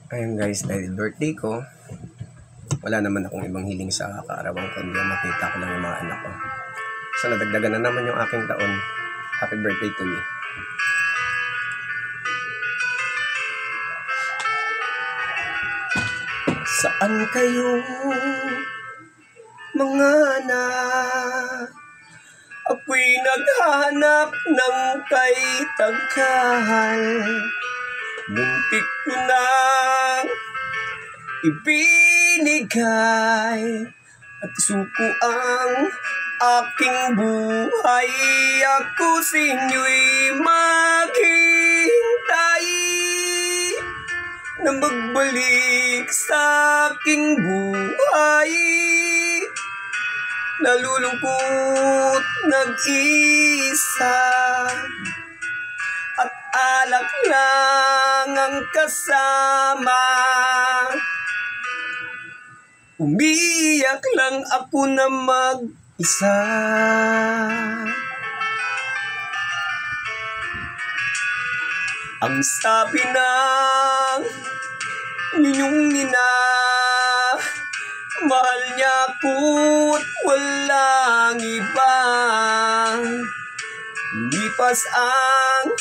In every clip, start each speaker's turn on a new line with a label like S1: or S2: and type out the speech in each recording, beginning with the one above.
S1: Ayun guys, dahil birthday ko, wala naman akong ibang hiling sa kaarawan kundi makita ko lang yung mga anak ko. So nadagdagan na naman yung aking taon. Happy birthday to me. Saan kayo, mga anak? Ako'y naghanap ng kay taghal. Muntik ko nang ibinigay at suko ang aking buhay. Ako sa inyo'y maghintay na magbalik sa aking buhay. Nalulungkot, nag-isa at alak lang ang kasama. Umiyak lang ako na mag-isa. Ang sabi ng inyong ina, mahal niya ako't walang iba. Lipas ang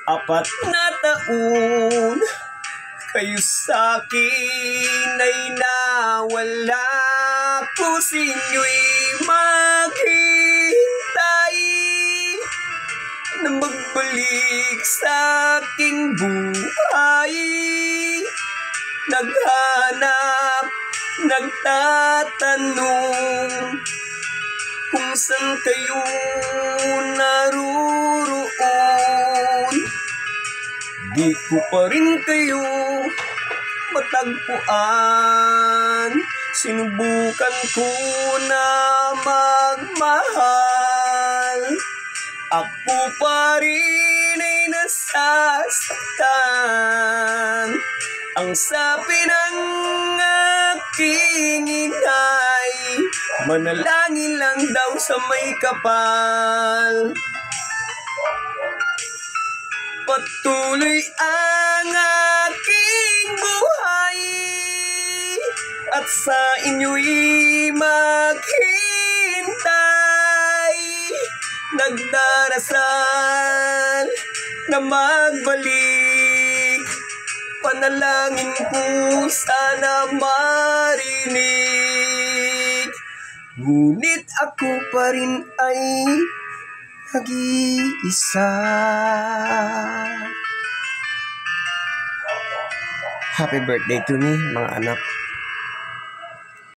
S1: 4 na taon, kayo sa'kin ay nawala. Ko sa inyo'y maghintay na magbalik sa aking buhay. Naghanap, nagtatanong kung saan kayo naruroon. Di ko pa rin kayo matagpuan. Sinubukan ko na magmahal. Ako pa rin ay nasasaktan. Ang sabi ng aking inay, manalangin lang daw sa may kapal. Patuloy ang aking buhay at sa inyo'y maghintay. Nagdarasal na magbalik, panalangin ko sana marinig. Ngunit ako pa rin ay nag-iisa. Happy birthday to me, mga anak.